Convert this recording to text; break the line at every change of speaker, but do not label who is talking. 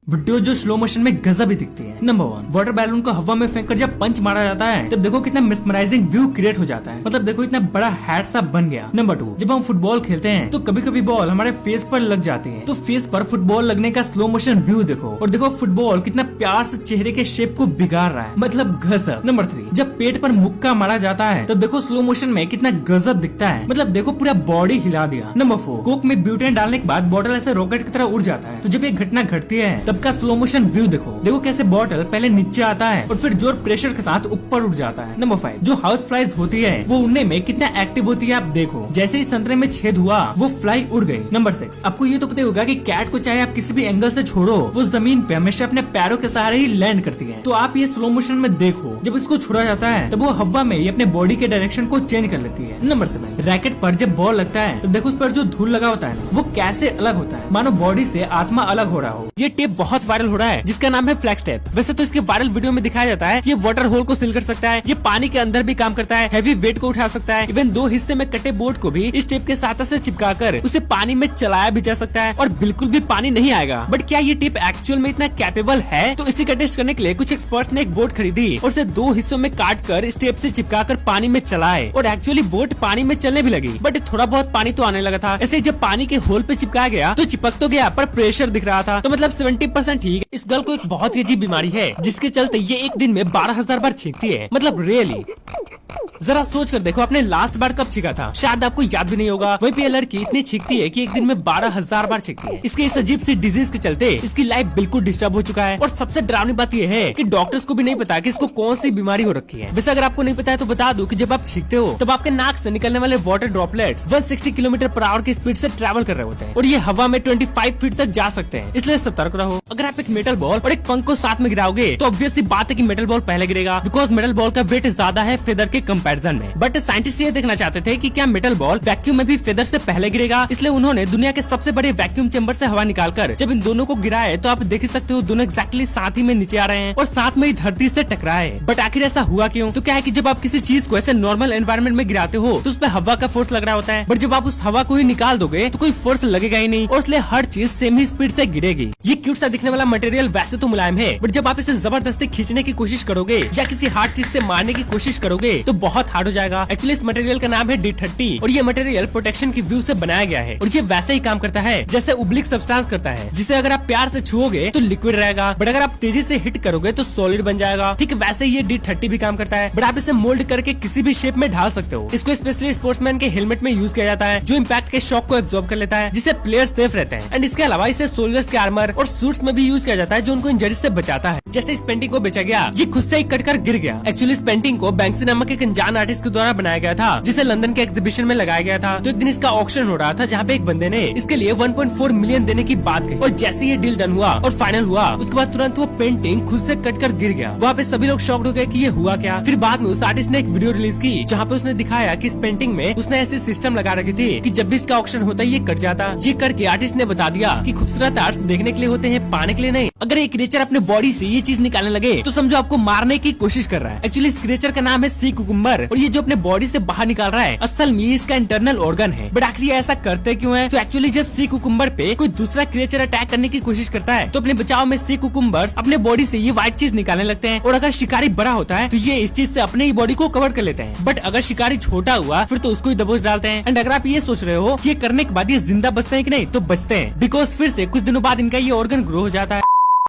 Video जो slow motion में गजब ही दिखती है। नंबर 1, वाटर बैलून को हवा में फेंक कर जब पंच मारा जाता है तब देखो कितना मिसमराइजिंग व्यू क्रिएट हो जाता है। मतलब देखो इतना बड़ा हैट सा बन गया। नंबर 2, जब हम फुटबॉल खेलते हैं तो कभी कभी बॉल हमारे फेस पर लग जाती है, तो फेस पर फुटबॉल लगने का स्लो मोशन व्यू देखो और देखो फुटबॉल कितना प्यार से चेहरे के शेप को बिगाड़ रहा है, मतलब गजब। नंबर 3, जब पेट पर मुक्का मारा जाता है तब देखो स्लो मोशन में कितना गजब दिखता है, मतलब देखो पूरा बॉडी हिला दिया। नंबर 4, कोक में ब्यूटेन डालने के बाद बॉटल ऐसे रॉकेट की तरह उड़ जाता है, तो जब ये घटना घटती है तब का स्लो मोशन व्यू देखो कैसे बॉटल पहले नीचे आता है और फिर जोर प्रेशर के साथ ऊपर उठ जाता है। नंबर 5, जो हाउस फ्लाइज होती है वो उड़ने में कितना एक्टिव होती है आप देखो, जैसे ही संतरे में छेद हुआ वो फ्लाई उड़ गई। नंबर 6, आपको ये तो पता होगा कि कैट को चाहे आप किसी भी एंगल से छोड़ो वो जमीन पे हमेशा अपने पैरों के सहारे ही लैंड करती है। तो आप ये स्लो मोशन में देखो जब इसको छोड़ा जाता है तब वो हवा में ही अपने बॉडी के डायरेक्शन को चेंज कर लेती है। नंबर 7, रैकेट पर जब बॉल लगता है तो देखो उस पर जो धूल लगा होता है वो कैसे अलग होता है, मानो बॉडी से आत्मा अलग हो रहा हो। ये टेप बहुत वायरल हो रहा है जिसका नाम है फ्लेक्स टेप। वैसे तो इसके वायरल वीडियो में दिखाया जाता है ये वाटर होल को सील कर सकता है, ये पानी के अंदर भी काम करता है, हैवी वेट को उठा सकता है, इवन 2 हिस्से में कटे बोर्ड को भी इस टेप के साथ से चिपका कर उसे पानी में चलाया भी जा सकता है और बिल्कुल भी पानी नहीं आएगा। बट क्या ये टेप एक्चुअल में इतना कैपेबल है? तो इसी का टेस्ट करने के लिए कुछ एक्सपर्ट्स ने एक बोट खरीदी और उसे 2 हिस्सों में काट कर इस टेप से चिपका कर पानी में चलाए और एक्चुअली बोट पानी में चलने भी लगी, बट थोड़ा बहुत पानी तो आने लगा था। ऐसे जब पानी के होल पे चिपका गया तो चिपक तो गया पर प्रेशर दिख रहा था, तो मतलब 70% ठीक। इस गर्ल को एक बहुत ही अजीब बीमारी है जिसके चलते ये एक दिन में 12,000 बार छींकती है, मतलब रियली। जरा सोच कर देखो आपने लास्ट बार कब छींका था, शायद आपको याद भी नहीं होगा। वहीं पे लड़की इतनी छींकती है कि एक दिन में 12,000 बार छींकती है। इसके इस अजीब सी डिजीज के चलते इसकी लाइफ बिल्कुल डिस्टर्ब हो चुका है और सबसे डरावनी बात यह है कि डॉक्टर्स को भी नहीं पता कि इसको कौन सी बीमारी हो रखी है। वैसे अगर आपको नहीं पता है तो बता दूं कि जब आप छींकते हो तब आपके नाक से निकलने वाले वाटर ड्रॉपलेट्स 160 किलोमीटर/आवर की स्पीड से ट्रैवल कर रहे होते हैं और ये हवा में 25 फीट तक जा सकते हैं, इसलिए सतर्क रहो। अगर आप एक मेटल बॉल और एक पंख को साथ में गिराओगे तो ऑब्वियस सी बात है कि मेटल बॉल पहले गिरेगा, बिकॉज मेटल बॉल का वेट ज्यादा है फेदर के कंपैरिजन में। बट साइंटिस्ट ये देखना चाहते थे कि क्या मेटल बॉल वैक्यूम में भी फेदर से पहले गिरेगा, इसलिए उन्होंने दुनिया के सबसे बड़े वैक्यूम चेंबर से हवा निकालकर जब इन दोनों को गिराए तो आप देख सकते हो दोनों एक्जैक्टली साथ ही में नीचे आ रहे हैं और साथ में ही धरती से टकराए। बट आखिर ऐसा हुआ क्यों? तो क्या है कि जब आप किसी चीज को ऐसे नॉर्मल एनवायरनमेंट में गिराते हो तो उसमें हवा का फोर्स लग रहा होता है, बट जब आप उस हवा को ही निकाल दोगे तो कोई फोर्स लगेगा ही नहीं और इसलिए हर चीज सेम ही स्पीड से गिरेगी। ये क्यूट सा दिखने वाला मटेरियल वैसे तो मुलायम है, बट जब आप इसे जबरदस्ती खींचने की कोशिश करोगे या किसी हार्ड चीज से मारने की कोशिश करोगे तो बहुत हार्ड हो जाएगा। एक्चुअली इस मटेरियल का नाम है D30 और ये मटेरियल प्रोटेक्शन की व्यू से बनाया गया है और ये वैसे ही काम करता है जैसे उब्लिक सब्सटेंस करता है, जिसे अगर आप प्यार से छुओगे तो लिक्विड रहेगा, बट अगर आप तेजी से हिट करोगे तो सॉलिड बन जाएगा। ठीक वैसे ही ये D30 भी काम करता है, बट आप इसे मोल्ड करके किसी भी शेप में ढाल सकते हो। इसको स्पेशली स्पोर्ट्समैन के हेलमेट में यूज किया जाता है जो इम्पैक्ट के शॉक को एब्जॉर्ब कर लेता है, जिससे प्लेयर्स सेफ रहते हैं। एंड इसके अलावा इसे सोल्जर्स के आर्मर और सूट्स में भी यूज किया जाता है जो उनको इंजरी से बचाता है। जैसे इस पेंटिंग को बेचा गया, ये खुद से ही कटकर गिर गया। एक्चुअली इस पेंटिंग को बैंक्सी नामक एक अनजान आर्टिस्ट के द्वारा बनाया गया था जिसे लंदन के एग्जीबिशन में लगाया गया था। तो एक दिन इसका ऑक्शन हो रहा था जहाँ पे एक बंदे ने इसके लिए 1.4 मिलियन देने की बात कही और जैसे ये डील डन हुआ और फाइनल हुआ उसके बाद तुरंत वो पेंटिंग खुद से कटकर गिर गया। वहाँ पे सभी लोग शॉक्ड हो गए कि ये हुआ क्या। फिर बाद में उस आर्टिस्ट ने एक वीडियो रिलीज की जहाँ पे उसने दिखाया कि इस पेंटिंग में उसने ऐसी सिस्टम लगा रखी थी कि जब भी इसका ऑक्शन होता है ये कट जाता। ये करके आर्टिस्ट ने बता दिया कि खूबसूरत आर्ट्स देखने के लिए होते हैं, पाने के लिए नहीं। अगर एक क्रिएचर अपने बॉडी से ये चीज निकालने लगे तो समझो आपको मारने की कोशिश कर रहा है। एक्चुअली इस क्रिएचर का नाम है सी कुकुम्बर और ये जो अपने बॉडी से बाहर निकाल रहा है असल में इसका इंटरनल ऑर्गन है। बट आखिर ऐसा करते क्यों है? तो एक्चुअली जब सी कुकुम्बर पे कोई दूसरा क्रिएचर अटैक करने की कोशिश करता है तो अपने बचाव में सी कुकुम्बर्स अपने बॉडी से ये व्हाइट चीज निकालने लगते हैं और अगर शिकारी बड़ा होता है तो ये इस चीज से अपने ही बॉडी को कवर कर लेते हैं। बट अगर शिकारी छोटा हुआ फिर तो उसको ही दबोच डालते हैं। एंड अगर आप ये सोच रहे हो कि ये करने के बाद ये जिंदा बचते हैं कि नहीं, तो बचते हैं, बिकॉज फिर से कुछ दिनों बाद इनका ये ऑर्गन ग्रो हो जाता है।